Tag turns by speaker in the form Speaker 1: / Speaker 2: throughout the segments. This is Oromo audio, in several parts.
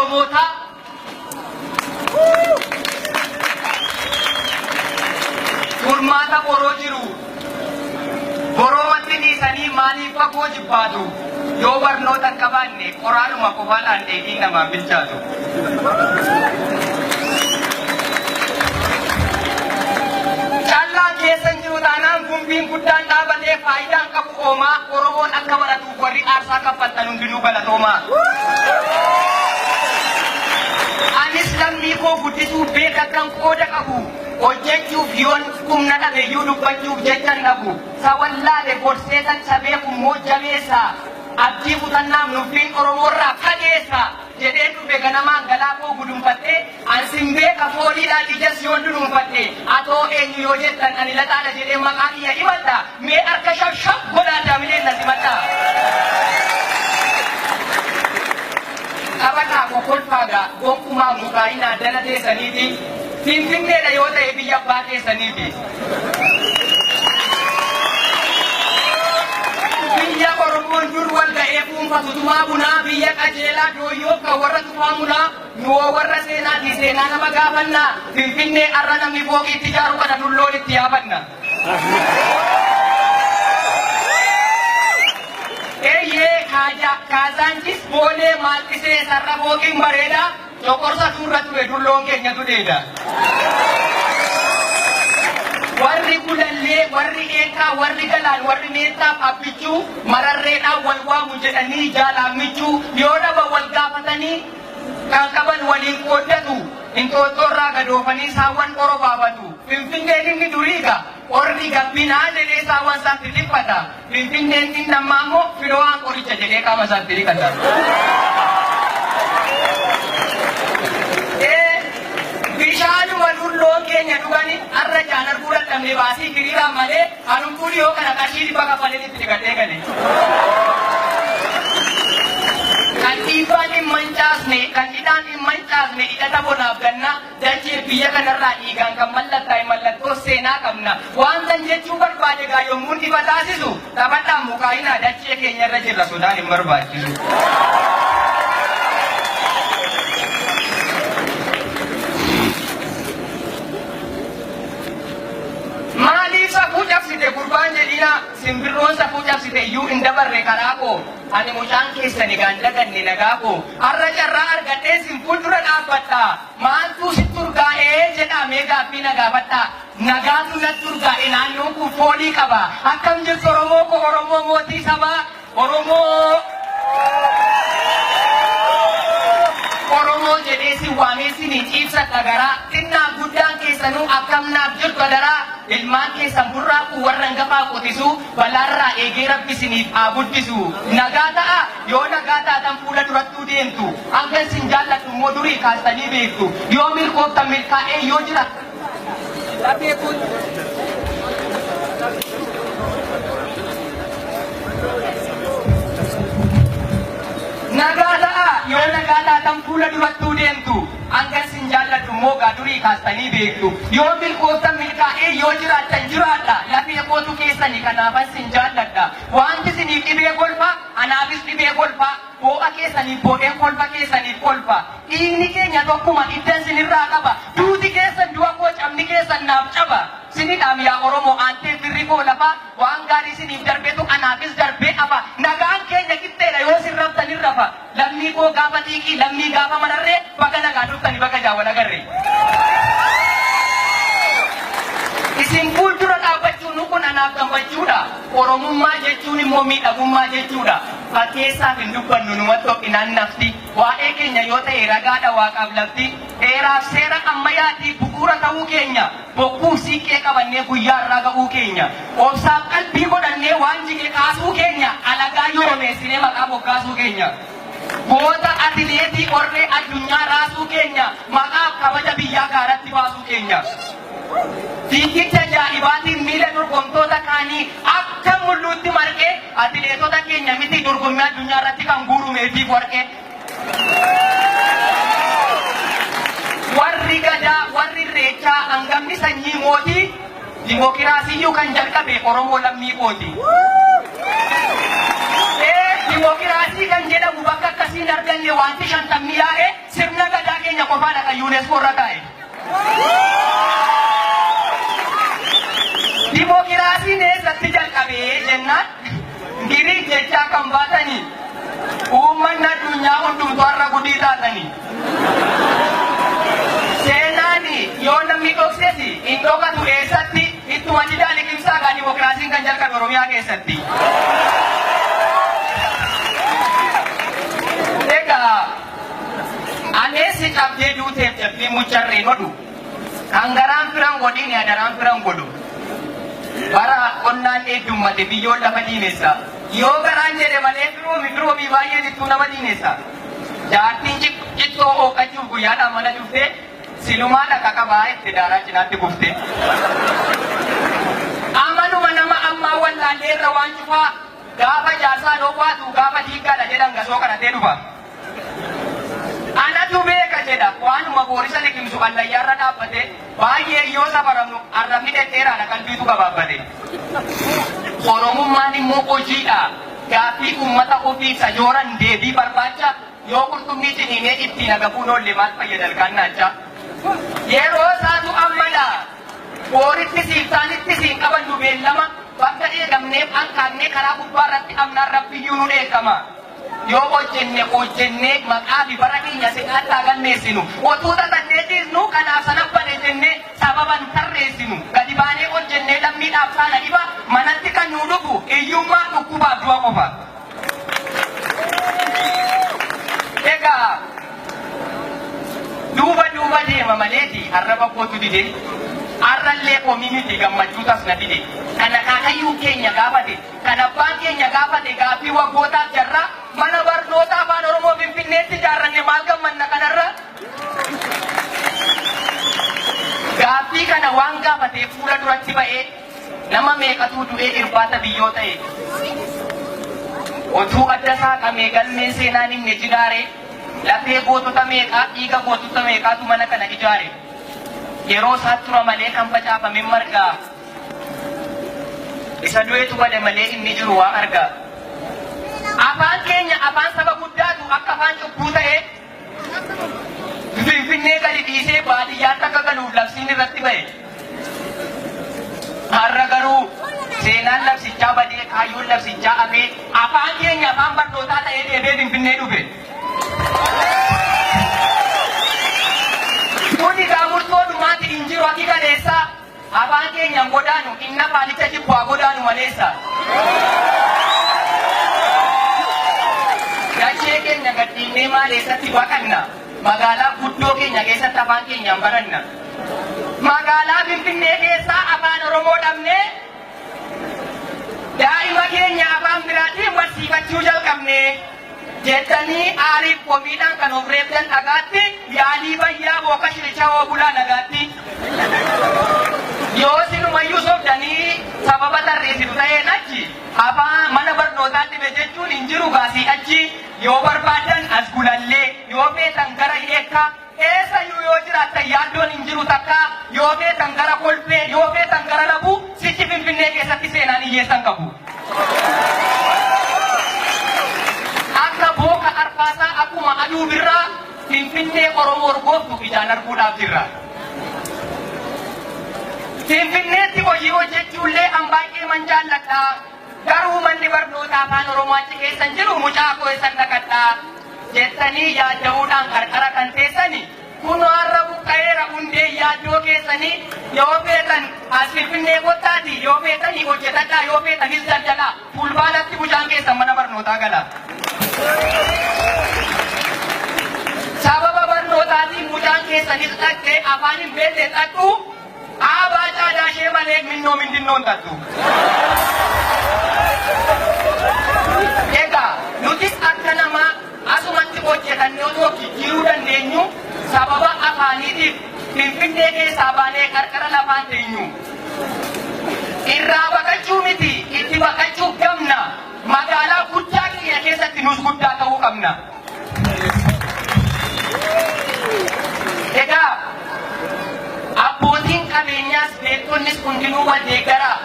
Speaker 1: Oromota. Furmaata boroo jiru. Boromatti dhiisanii maaliif fagoo jibbaatu? Yoo barnoota hin qabaanne qoraanuma qofaadhaan dheedhii namaan bilchaatu. Callaa keessan jiru taanaan gumbiin guddaan dhaabatee faayidaan qabu oomaa Oromoon akka baratuuf warri aarsaa kaffaltan hundinuu galatoomaa. Anis lammii koo guddisuuf beeka kan qooda qabu. Hojjechuuf yoon humna dhabeeyyuu dubbachuuf jechan dhabu. Sawallaale gorseetan sabeeku immoo jabeessa. Abdii kutannaaf nuffiin Oromoorraa fageessa. Jedhee dhufe ganamaan galaa koo gudunfatte. Ansin beeka fooliidhaan ijas yoon dunuunfatte. Atoo eenyu yoo jettan ani lataadha jedhee maqaa kiyya himadha. Mee harka shab godhaa daamileen na simadha. Taphataa kokolfaagaa gonkumaa mukaa'inaa dala teessaniiti. Finfinneedha yoo ta'e biyya abbaa keessaniiti. Biyya Oromoon dur wal ga'ee kuunfatu tumaa bunaa biyya qajeelaa dooyyoo kan warra tufaa munaa nuwoo warra seenaati seenaa nama gaafannaa. Finfinnee arra namni fooqiitti ijaaru kana dulloon itti yaafanna. Eeyyee Kaazaanchis boolee maaltisee sarara fooqiin bareedaa. Cokorsa turra ture dulloon keenya tudeedha. Warri kulallee, warri eekaa, warri galaan, warri meettaaf abbichuu mararreedhaan wal waamu jedhanii jaalaammichuu yoo dhaba wal gaafatanii kan qaban waliin qooddatu inxooxxoorraa gadoofanii saawwan orobaafatu. Finfinneen inni duriiga orri gabbinaa jedhee saawwan isaatti dhiphata. Finfinneen inni ammaa immoo firoowwan qoricha jedhee qaama isaatti dhiqata. Bishaanuma dulloon keenya dhugani arra jaan arguu dadhabne baasii hiriiraan malee anumtuu dhiyoo kana qarshii dhibba kaffaleen itti dhiqatee gale. Kan dhiibbaan hin mancaasne, kan hidhaan hin mancaasne hidhata bonaaf ganna dachee biyya kanarraa dhiigaan kan mallattaa'e mallattoo seenaa qabna. Waan tan jechuu barbaade gaa yommuu dhiba taasisu taphadhaan mukaa'inaa dachee keenyarra jirra sodaan hin barbaachisu. Maaliif safuu cabsite gurbaan jedhina simbirroon safuu cabsite iyyuu hin dabarre karaa koo. Ani mucaan keessani gaandaganne nagaa koo. Har'a carraa argadhee sin fuuldura dhaabbadha. Maaltu si turgaa'ee jedhamee gaaffii na gaafadha. Nagaatu na turgaa'e naannoon kun foolii qaba. Akkam jirtu Oromoo koo Oromoo mootii sabaa Oromoo. Oromoo jedhee si waamee siniin ibsadha garaa. Xinnaa guddaan keessanuu akkam naaf jirtu daraa. Ilmaan keessan burraaquu warra hangafaa qotisu balaarraa eegee rabbi siniif haa guddisu. Nagaa ta'a yoo nagaa taatan fuula durattuu deemtu. Hangan sin jaalladhu immoo durii kaastanii beektu. Yoo milkooftan milkaa'ee yoo jira. Nagaa ta'a yoo nagaa taatan fuula durattuu deemtu. Hangan sin jaalladhu immoo durii kaastanii beektu. Yoo milkooftan milkaa'ee yoo jiraattan jiraadha. Lafee kootu keessanii kanaafan sin jaalladha. Wanti siniif dhibee golfa anaafis dhibee golfa. Boo'a keessaniif boo'een kolfa keessaniif kolfa. Dhiigni keenya tokkuma iddan sinirraa qaba. Duuti keessan du'a koo cabni keessan naaf caba. Sinidhaam yaa Oromoo aantee firri koo lafa. Waan gaarii siniif darbeetu anaafis darbee hafa. Nagaan keenya qixxeedha yoo sin rabtanir rafa. Lammii koo gaafa xiiqii lammii gaafa manarree baga nagaa dhuftanii baga jaawwan agarree. Isin fuuldura dhaabbachuun kun anaaf gammachuudha. Oromummaa jechuun immoo miidhagummaa jechuudha. Fakkeessaaf hin dubbannu numatti ho'inaan nafti. Waa'ee keenya yoo ta'e ragaadha waaqaaf lafti. Dheeraaf seera ammayyaatti bu'uura ta'uu keenya. Bokkuu siiqqee qabannee guyyaa irraa ga'uu keenya. Obsaaf qalbii godhannee waan jige kaasuu keenya. Alagaa yoo meessinee maqaa bokkaasuu keenya. Goota atileetii orree addunyaa raasuu keenya. Maqaaf kabaja biyyaa gaaratti baasuu keenya. Fiigicha ajaa'ibaatiin miila dorgomtoota kaanii akka mul'uutti marqee atileetota keenya miti dorgommii addunyaa irratti kan guurumeetiif warqee. Warri gadaa, warri irreechaa hangamni sanyii mootii dimookiraasiyyuu kan jalqabe Oromoo lammii kooti. Dimookiraasii kan jedhamu bakka akkasiin arganne illee wanti shantamni yaa'e sirna gadaa keenya qofaadha kan UNESCO irra taa'e. Dimookiraasiin eessatti jalqabee jennaan Giriik jechaa kan baatanii uummanni addunyaa hundumtuu har'a gudii taatanii. Seenaani yoo namni dhoksesi hin dhokatu eessatti ittuma didaa liqimsaa kan dimookiraasiin kan jalqabe Oromiyaa keessatti. Egaa aneessi qabdee duuteef jabbii mucharree godhu kan garaan firan godhiin yadaraan firan godhu. Bara qonnaan heddummaate biyyoon lafa diinessa. Yoo garaan jedhe malee firoomi baay'ee jittuu nama diinessa. Jaartiin cittoo hooqachuuf guyyaadhaan mana dhuftee silumaa dhaqa qabaa itti daaraa cinaatti kuftee. Amanuma nama ammaa wallaallee irra waan cufaa gaafa jaarsaa dhoowwaatu gaafa diiggaadha jedhan gasoo kanatee dhufa. Anatu beeka jedha waanuma boorisa liqimsu allayyaarra dhaabbate baay'ee yoo safaramnu arrabni dhedheeraadha qalbiitu gabaabbate. Oromummaan immoo hojiidha. Gaaffii uummata ofii sajooran deebii barbaacha yoo qurxummii ciniinee ittiin agabuun oolle maal fayyada ilkaannaacha. Yeroo isaatu ammadha. Booritti siiftaanitti siin qabannu beellama bakka eegamneef hankaafnee karaa gubbaa irratti amnaan rabbiyyuu nu dheekama. Yoo hojjennee maqaa fi bara keenya seqaattaa galmeessinu otuu tatanneetiisnu kanaaf sanabbane jennee sababan tarreessinu gadi baanee hojjennee lammiidhaaf saana dhiba manatti kan nu dhufu hiyyummaa dhukkubaaf du'a qofa. Egaa duuba deema maleeti har'a bakkootu dide har'allee komii miti gammachuu tasna dide kana kaakayyuu keenya gaafate kan abbaan keenya gaafate gaaffii waggootaaf jarraa mana barnoota afaan Oromoo Finfinneetti ijaarranne maal gammanna kanarra. Gaaffii kana waan gaafatee fuula duratti ba'ee nama meeqatu du'ee irbaata biyyoo ta'e. Otuu adda saaqamee galmeen seenaan inni jigaare lafee gootota meeqaa dhiiga gootota meeqaatu mana kana ijaare. Yeroo isaa tura malee kan facaafame margaa. Isa du'eetu bade malee inni jiru waa argaa. Afaan keenya afaan saba guddaatu akka afaan cubbuu ta'e Finfinnee gadi dhiisee baadiyyaatti akka galuuf labsiin irratti ba'e. Har'a garuu seenaan labsichaa badee kaayyoon labsichaa hafee afaan keenya afaan barnootaa ta'ee deebee Finfinnee dhufe. Kun egaa murtoo dhumaatti hin jiru akka galeessaa afaan keenyaan godaanu inni afaanicha jibbaa godaanu maleessa. Dachee keenya gadhiinnee maal eessatti baqanna magaalaa guddoo keenya keessatti afaan keenyaan baranna. Magaalaa Finfinnee keessaa afaan Oromoo dhabnee daa'ima keenya afaan biraatiin barsiifachuu jalqabne jettanii aariif komiidhaan kan of reebdan dhagaatti yaalii bayyaa booka shirichaa oobulaa nagaatti. Yoo sinumayyuu sobdanii sababa tarreessitu ta'een achi afaan mana barnootaatti be jechuun hin jiru gaasii achi yoo barbaadan as gulallee yoo feetan gara hiikkaa eessayyuu yoo jiraattan yaaddoon hin jiru takka yoo feetan gara kolfee yoo feetan gara labuu sichi Finfinnee keessatti seenaan hiyyeessan qabu. Akka booka arfaasaa akkuma aduu birraa Finfinnee Oromoo orgooftu ijaan arguudhaaf jirra. Finfinneetti hojii hojjechuullee an baay'ee man jaalladha. Garuu manni barnoota afaan Oromoo achi keessan jiru mucaa koo eessan dhaqadhaa jettanii yaadda'uudhaan qarqara kan teessani kunoo har'a buqqa'eera hundee yaaddoo keessanii yoo feetan as Finfinnee kottaati yoo feetanii hojjetadhaa yoo feetanis daldalaa fulbaanatti mucaan keessan mana barnootaa gala. Sababa barnootaatiin mucaan keessanis dhaqxee afaan hin beekne dhaqxu aabaa caalaa ishee malee minnoo mindinnoon tattu. Egaa nutis akka namaa asumatti hojjetannee otoo jijjiiruu dandeenyu sababa afaaniitiif Finfinnee keessaa baanee qarqara lafaan teenyu. Irraa baqachuu miti itti baqachuuf gamna magaalaa guddaa keenya keessatti nus guddaa ta'uu qabna. Egaa abbootiin qabeenyaas beektonnis hundinuu wal deeggaraa.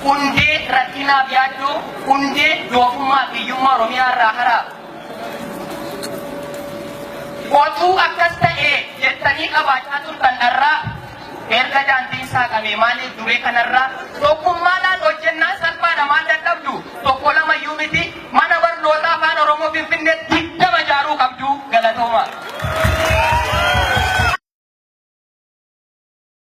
Speaker 1: Hundee rakkinaaf yaaddoo hundee doofummaa fi hiyyummaa Oromiyaa irraa haraa. Otuu akkas ta'e jettanii qabaachaa turtan irraa erga daantiin saaqame maaliif duree kanarraa tokkummaadhaan hojjennaan salphaadha maal dadhabdu tokko lama iyyuu miti mana barnootaa afaan Oromoo Finfinneetti 20 ijaaruu qabdu galatooma.